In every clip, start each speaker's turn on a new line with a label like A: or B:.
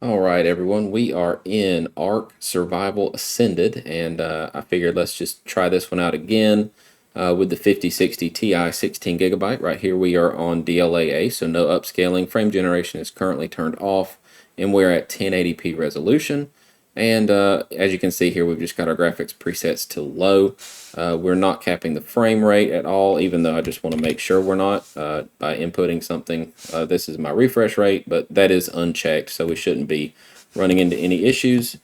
A: All right, everyone, we are in Ark Survival Ascended, and I figured let's just try this one out again with the 5060 Ti 16 gigabyte. Right here we are on DLAA, so no upscaling. Frame generation is currently turned off, and we're at 1080p resolution. And as you can see here, we've just got our graphics presets to low. We're not capping the frame rate at all, even though I just want to make sure we're not by inputting something. This is my refresh rate, but that is unchecked, so we shouldn't be running into any issues.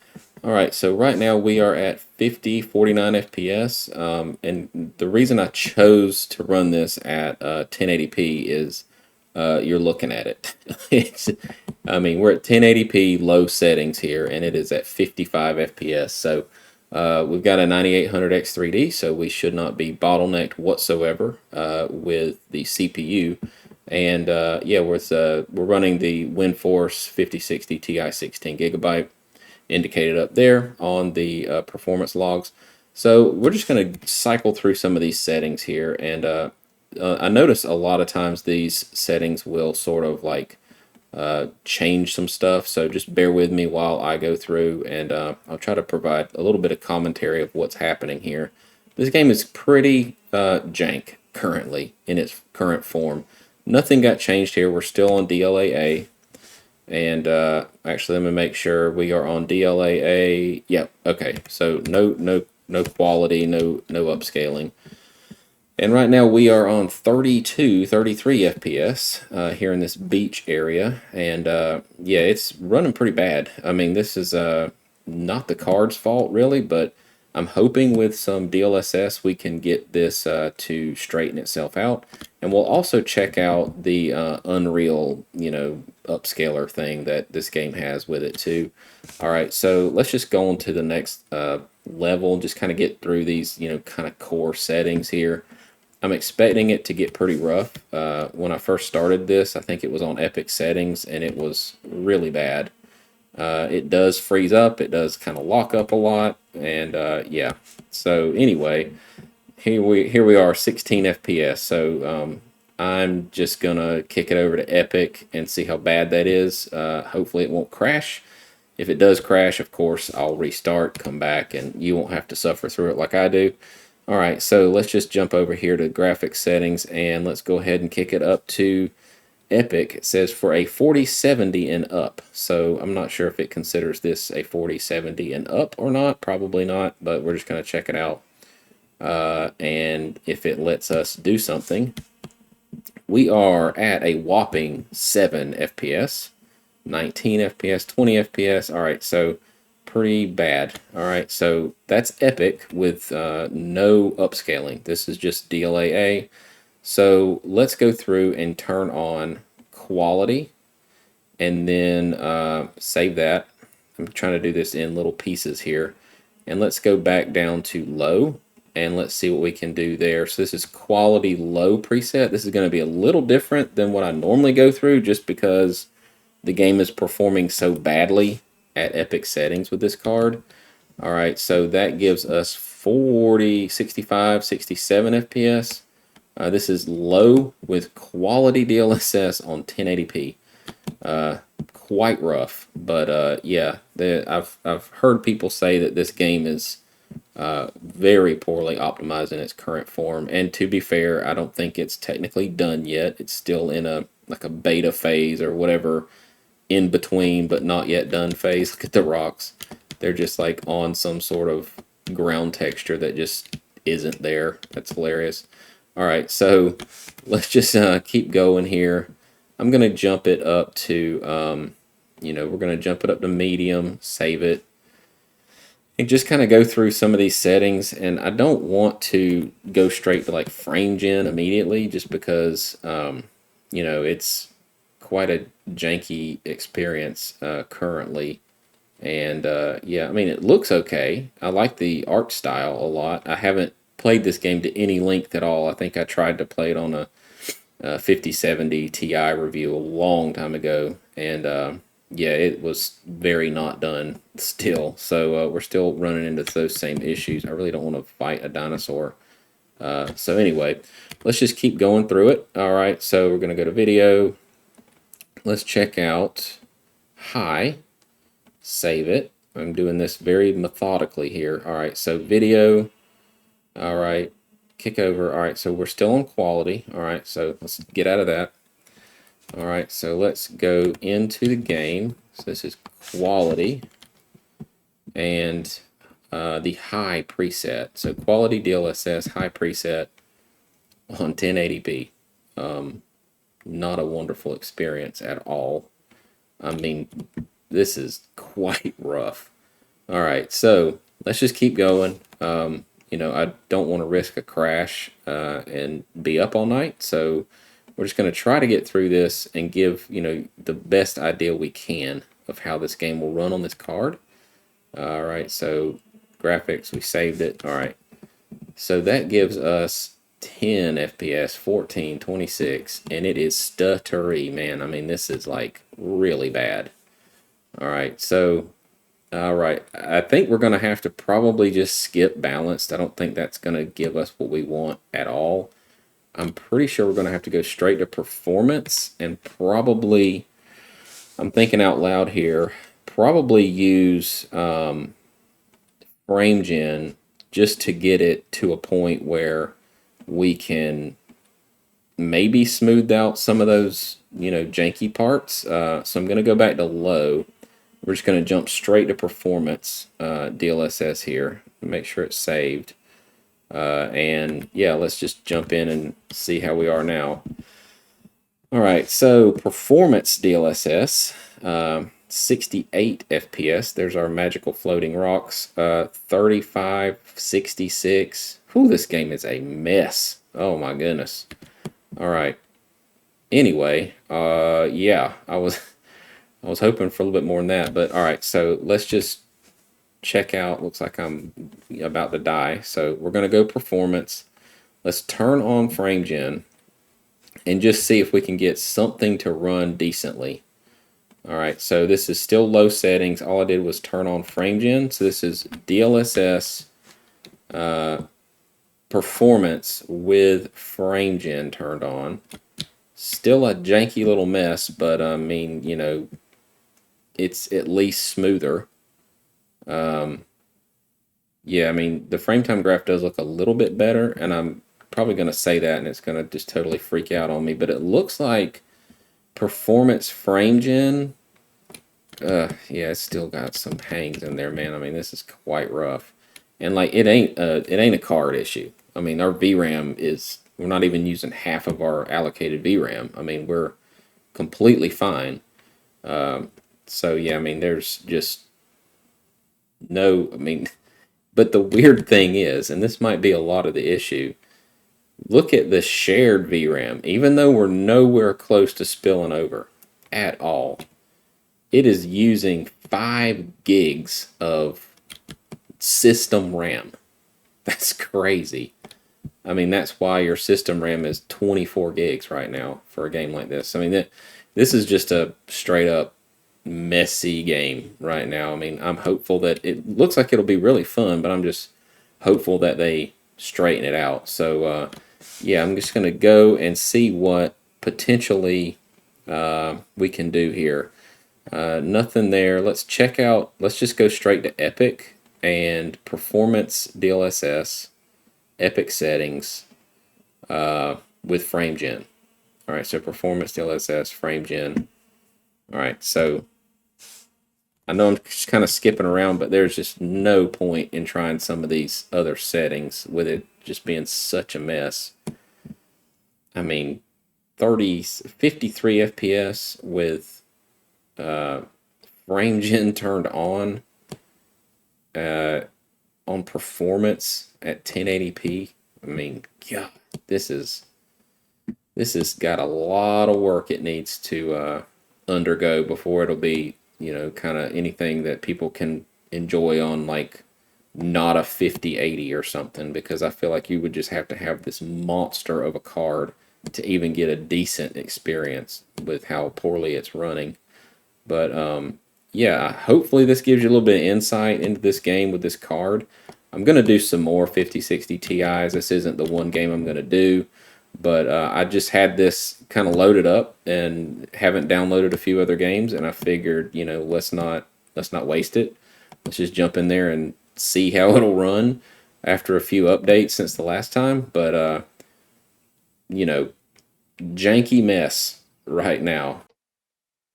A: All right, so right now we are at 49 FPS, and the reason I chose to run this at 1080p is you're looking at it. I mean, we're at 1080p low settings here, and it is at 55 FPS. So we've got a 9800X3D, so we should not be bottlenecked whatsoever with the CPU. And yeah, we're running the WindForce 5060 Ti 16 gigabyte indicated up there on the performance logs. So we're just going to cycle through some of these settings here, and I notice a lot of times these settings will sort of like change some stuff, so just bear with me while I go through, and I'll try to provide a little bit of commentary of what's happening here. This game is pretty jank currently in its current form. Nothing got changed here. We're still on DLAA, and actually let me make sure we are on DLAA. Yep, okay, so no quality, no upscaling. And right now we are on 33 FPS here in this beach area. And yeah, it's running pretty bad. I mean, this is not the card's fault really, but I'm hoping with some DLSS we can get this to straighten itself out. And we'll also check out the Unreal, upscaler thing that this game has with it too. All right, so let's just go on to the next level, just kind of get through these, kind of core settings here. I'm expecting it to get pretty rough. When I first started this, I think it was on Epic settings, and it was really bad. It does freeze up. It does kind of lock up a lot, and yeah. So anyway, here we are, 16 FPS. So I'm just gonna kick it over to Epic and see how bad that is. Hopefully, it won't crash. If it does crash, of course, I'll restart, come back, and you won't have to suffer through it like I do. All right, so let's just jump over here to graphics settings, and let's go ahead and kick it up to Epic. It says for a 4070 and up. So I'm not sure if it considers this a 4070 and up or not. Probably not, but we're just going to check it out. And if it lets us do something, we are at a whopping 7 FPS, 19 FPS, 20 FPS. All right, so pretty bad. All right, so that's Epic with no upscaling. This is just DLAA. So let's go through and turn on quality, and then save that. I'm trying to do this in little pieces here, and let's go back down to low, and let's see what we can do there. So this is quality low preset. This is going to be a little different than what I normally go through, just because the game is performing so badly at Epic settings with this card. All right, so that gives us 40, 65, 67 FPS. This is low with quality DLSS on 1080p. Quite rough, but yeah, I've heard people say that this game is very poorly optimized in its current form. And to be fair, I don't think it's technically done yet. It's still in a beta phase or whatever, in between but not yet done phase. Look at the rocks. They're just like on some sort of ground texture that just isn't there. That's hilarious. All right, so let's just keep going here. I'm going to jump it up to, we're going to jump it up to medium, save it, and just kind of go through some of these settings. And I don't want to go straight to like frame gen immediately, just because, it's quite a janky experience currently. And yeah, I mean, it looks okay. I like the art style a lot. I haven't played this game to any length at all. I think I tried to play it on a 5070 Ti review a long time ago, and yeah, it was very not done still. So we're still running into those same issues. I really don't want to fight a dinosaur. So anyway, let's just keep going through it. All right, so we're going to go to video. Let's check out high. save it. I'm doing this very methodically here. All right, so video. All right, kick over. All right, so we're still on quality. All right, so let's get out of that. All right, so let's go into the game. So this is quality and the high preset. So quality DLSS high preset on 1080p. Not a wonderful experience at all. I mean, this is quite rough. All right, so let's just keep going. You know, I don't want to risk a crash and be up all night, so we're just going to try to get through this and give, you know, the best idea we can of how this game will run on this card. All right, so graphics, we saved it. All right, so that gives us 10 FPS, 14, 26, and it is stuttery, man. I mean, this is like really bad. All right, so all right, I think we're going to have to probably just skip balanced. I don't think that's going to give us what we want at all. I'm pretty sure we're going to have to go straight to performance and probably, I'm thinking out loud here, probably use frame gen just to get it to a point where we can maybe smooth out some of those, you know, janky parts. So I'm going to go back to low. We're just going to jump straight to performance DLSS here. Make sure it's saved. And yeah, let's just jump in and see how we are now. All right, so performance DLSS, 68 FPS. There's our magical floating rocks. 35, 66. Whew, this game is a mess. Oh my goodness. All right. Anyway, yeah, I was hoping for a little bit more than that, but all right, so let's just check out. Looks like I'm about to die. So we're going to go performance. Let's turn on frame gen and just see if we can get something to run decently. All right, so this is still low settings. All I did was turn on frame gen. So this is DLSS performance with frame gen turned on. Still a janky little mess, but I mean, you know, it's at least smoother. Yeah, I mean, the frame time graph does look a little bit better, and I'm probably going to say that, and it's going to just totally freak out on me, but it looks like performance frame gen, yeah, it's still got some hangs in there, man. I mean, this is quite rough. And like, it ain't a card issue. I mean, our VRAM is, we're not even using half of our allocated VRAM. I mean, we're completely fine. So yeah, I mean, there's just no, I mean, but the weird thing is, and this might be a lot of the issue, look at the shared VRAM. Even though we're nowhere close to spilling over at all, it is using 5 gigs of system RAM. That's crazy. I mean, that's why your system RAM is 24 gigs right now for a game like this. I mean, this is just a straight up messy game right now. I mean, I'm hopeful that it looks like it'll be really fun, but I'm just hopeful that they straighten it out. So, yeah, I'm just going to go and see what potentially we can do here. Nothing there. Let's check out, let's just go straight to Epic and Performance DLSS, Epic settings with frame gen. All right, so Performance DLSS, frame gen. All right, so I know I'm just kind of skipping around, but there's just no point in trying some of these other settings with it just being such a mess. I mean, 53 FPS with frame gen turned on performance at 1080p. I mean, God, this has got a lot of work it needs to undergo before it'll be, you know, kind of anything that people can enjoy on, like, not a 5080 or something, because I feel like you would just have to have this monster of a card to even get a decent experience with how poorly it's running. But yeah, hopefully this gives you a little bit of insight into this game with this card. I'm going to do some more 5060 Ti's. This isn't the one game I'm going to do, but I just had this kind of loaded up and haven't downloaded a few other games, and I figured, you know, let's not let's not waste it. Let's just jump in there and see how it'll run after a few updates since the last time. But you know, janky mess right now.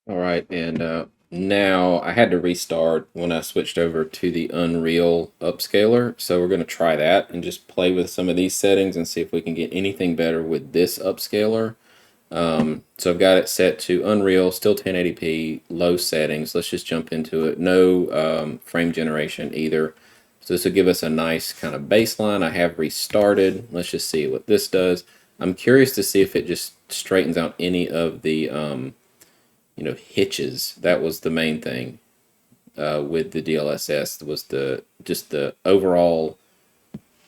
A: All right, and now I had to restart when I switched over to the Unreal upscaler. So we're going to try that and just play with some of these settings and see if we can get anything better with this upscaler. So I've got it set to Unreal, still 1080p, low settings. Let's just jump into it. No frame generation either. So this will give us a nice kind of baseline. I have restarted. Let's just see what this does. I'm curious to see if it just straightens out any of the hitches. That was the main thing with the DLSS, was just the overall.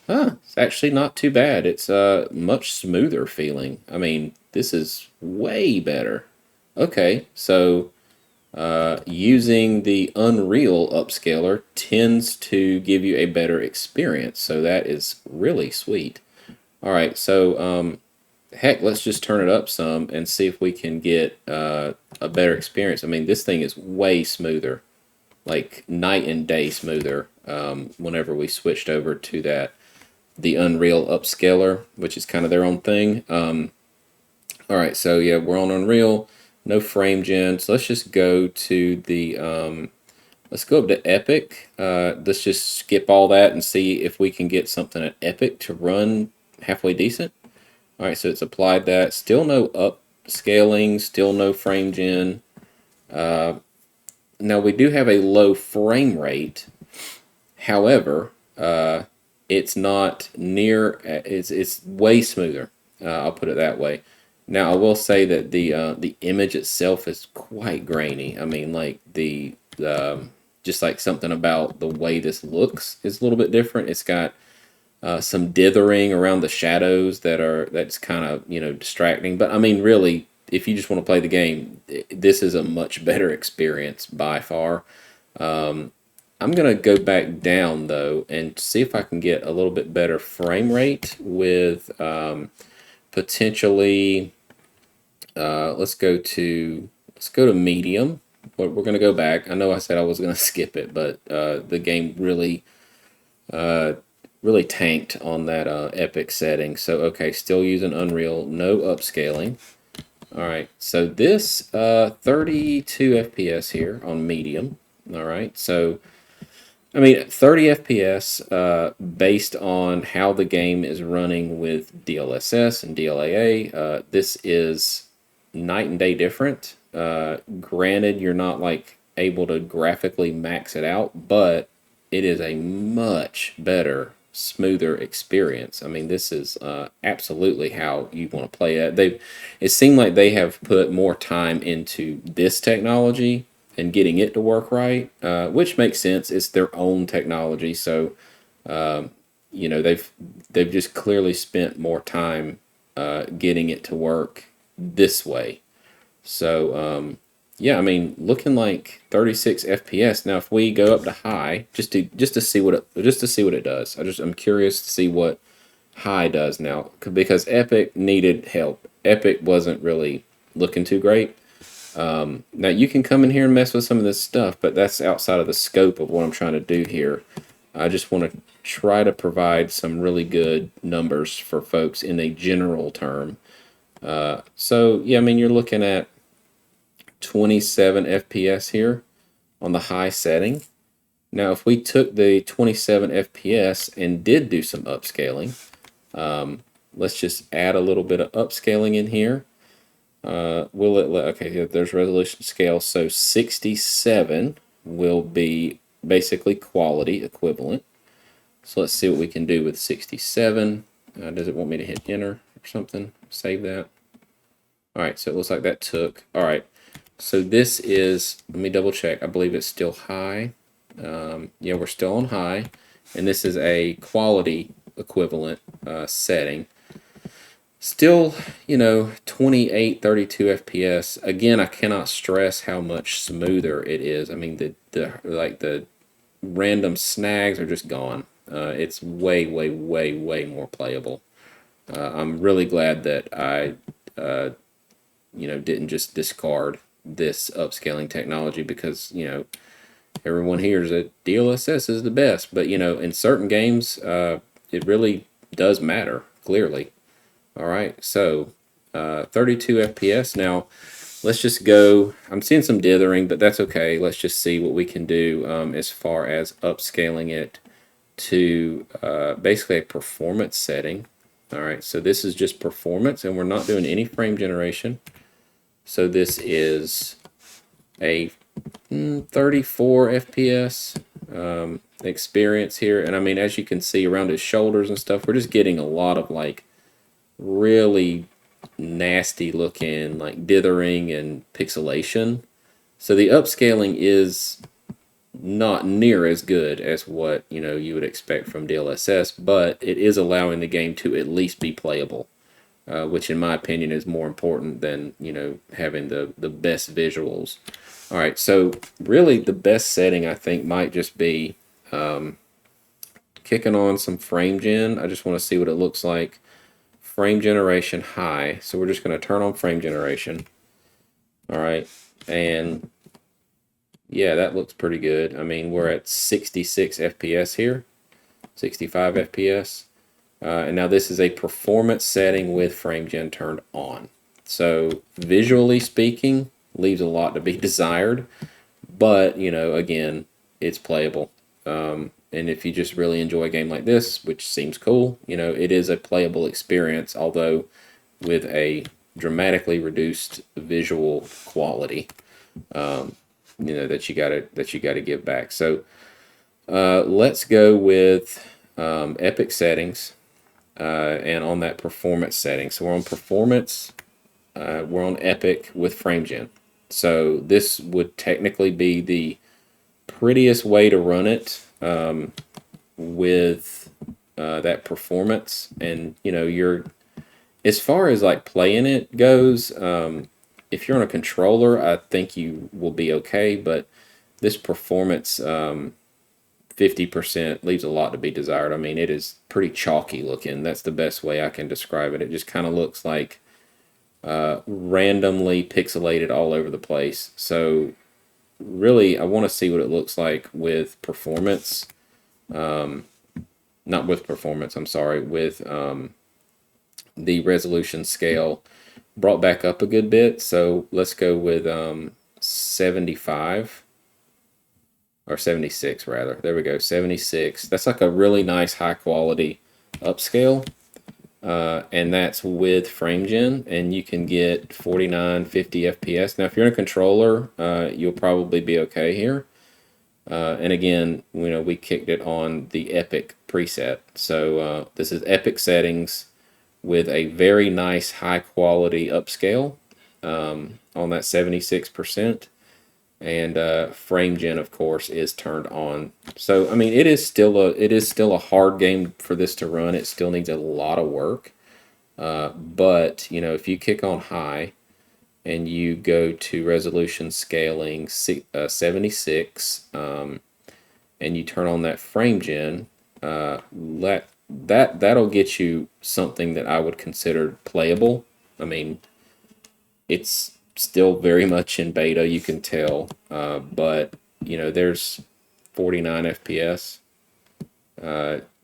A: It's actually not too bad. It's much smoother feeling. I mean, this is way better. Okay, so using the Unreal upscaler tends to give you a better experience. So that is really sweet. All right, so heck, let's just turn it up some and see if we can get a better experience. I mean, this thing is way smoother, like night and day smoother whenever we switched over to the Unreal upscaler, which is kind of their own thing. All right, so yeah, we're on Unreal, no frame gen. So let's just go to let's go up to Epic. Let's just skip all that and see if we can get something at Epic to run halfway decent. All right, so it's applied that. Still no upscaling, still no frame gen. Now we do have a low frame rate. However, it's not near. It's way smoother. I'll put it that way. Now I will say that the image itself is quite grainy. I mean, like just like something about the way this looks is a little bit different. It's got some dithering around the shadows that's kind of distracting. But I mean, really, if you just want to play the game, this is a much better experience by far. I'm gonna go back down though and see if I can get a little bit better frame rate with potentially. Let's go to medium. But we're gonna go back. I know I said I was gonna skip it, but the game really tanked on that Epic setting. So okay, still using Unreal, no upscaling. All right, so this 32 FPS here on medium. All right, so I mean 30 FPS based on how the game is running with DLSS and DLAA. This is night and day different. Granted, you're not like able to graphically max it out, but it is a much better, smoother experience. I mean, this is absolutely how you want to play it. It seemed like they have put more time into this technology and getting it to work right, which makes sense. It's their own technology, so they've just clearly spent more time getting it to work this way. So yeah, I mean, looking like 36 FPS. Now, if we go up to high, just to see what it does. I'm curious to see what high does now, because Epic needed help. Epic wasn't really looking too great. Now you can come in here and mess with some of this stuff, but that's outside of the scope of what I'm trying to do here. I just want to try to provide some really good numbers for folks in a general term. So yeah, I mean, you're looking at 27 FPS here on the high setting. Now, if we took the 27 FPS and did do some upscaling, let's just add a little bit of upscaling in here. Okay, there's resolution scale. So 67 will be basically quality equivalent. So let's see what we can do with 67. Does it want me to hit enter or something? Save that. All right, so it looks like that took. All right, so this is, let me double check. I believe it's still high. Yeah, we're still on high. And this is a quality equivalent setting. Still, 28, 32 FPS. Again, I cannot stress how much smoother it is. I mean, the random snags are just gone. It's way, way, way, way more playable. I'm really glad that I, didn't just discard this upscaling technology, because, everyone hears that DLSS is the best, but you know, in certain games, it really does matter, clearly. All right, so 32 FPS. Now, let's just go. I'm seeing some dithering, but that's okay. Let's just see what we can do as far as upscaling it to basically a performance setting. All right, so this is just performance, and we're not doing any frame generation. So this is a 34 FPS experience here. And I mean, as you can see around his shoulders and stuff, we're just getting a lot of like really nasty looking like dithering and pixelation. So the upscaling is not near as good as what you would expect from DLSS, but it is allowing the game to at least be playable, which in my opinion is more important than having the best visuals. All right, so really the best setting I think might just be kicking on some frame gen. I just want to see what it looks like. Frame generation high, so we're just going to turn on frame generation. All right, and yeah, that looks pretty good. I mean, we're at 66 FPS here, 65 FPS. And now this is a performance setting with frame gen turned on. So visually speaking, leaves a lot to be desired, but again, it's playable. And if you just really enjoy a game like this, which seems cool, it is a playable experience, although with a dramatically reduced visual quality. That you gotta give back. So let's go with epic settings, and on that performance setting. So we're on performance, we're on epic with frame gen. So this would technically be the prettiest way to run it with that performance. And you're, as far as like playing it goes, if you're on a controller, I think you will be okay, but this performance 50% leaves a lot to be desired. I mean, it is pretty chalky looking. That's the best way I can describe it. It just kind of looks like randomly pixelated all over the place. So really, I want to see what it looks like with performance. Not with performance, I'm sorry, with the resolution scale brought back up a good bit. So let's go with 75 or 76 rather. There we go, 76. That's like a really nice high quality upscale. And that's with frame gen, and you can get 49, 50 FPS. Now, if you're in a controller, you'll probably be okay here. And again, we kicked it on the Epic preset. So this is Epic settings with a very nice high quality upscale on that 76%. And frame gen, of course, is turned on. So I mean, it is still a hard game for this to run. It still needs a lot of work. But if you kick on high and you go to resolution scaling 76, and you turn on that frame gen, that'll get you something that I would consider playable. I mean, it's still very much in beta, you can tell, but there's 49 FPS.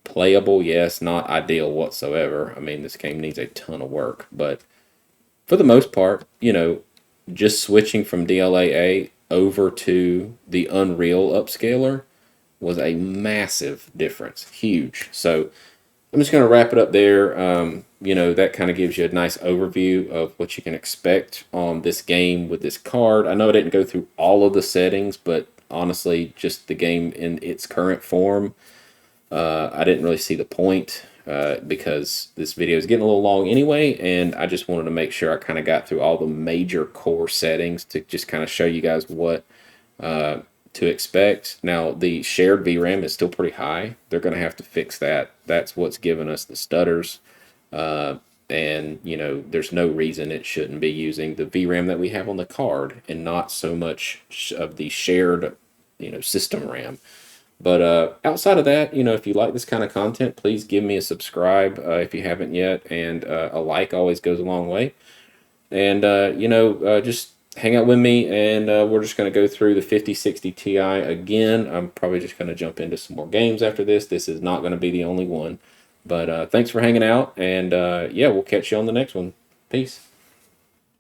A: Playable, yes, not ideal whatsoever. I mean, this game needs a ton of work, but for the most part, just switching from DLAA over to the Unreal upscaler was a massive difference, huge. So I'm just going to wrap it up there. That kind of gives you a nice overview of what you can expect on this game with this card. I know I didn't go through all of the settings, but honestly, just the game in its current form, I didn't really see the point because this video is getting a little long anyway, and I just wanted to make sure I kind of got through all the major core settings to just kind of show you guys what to expect. Now, the shared VRAM is still pretty high. They're going to have to fix that. That's what's giving us the stutters. And, there's no reason it shouldn't be using the VRAM that we have on the card and not so much of the shared, system RAM. But outside of that, if you like this kind of content, please give me a subscribe if you haven't yet. And a like always goes a long way. And, just hang out with me, and we're just going to go through the 5060 Ti again. I'm probably just going to jump into some more games after this. This is not going to be the only one. But thanks for hanging out, and yeah, we'll catch you on the next one. Peace.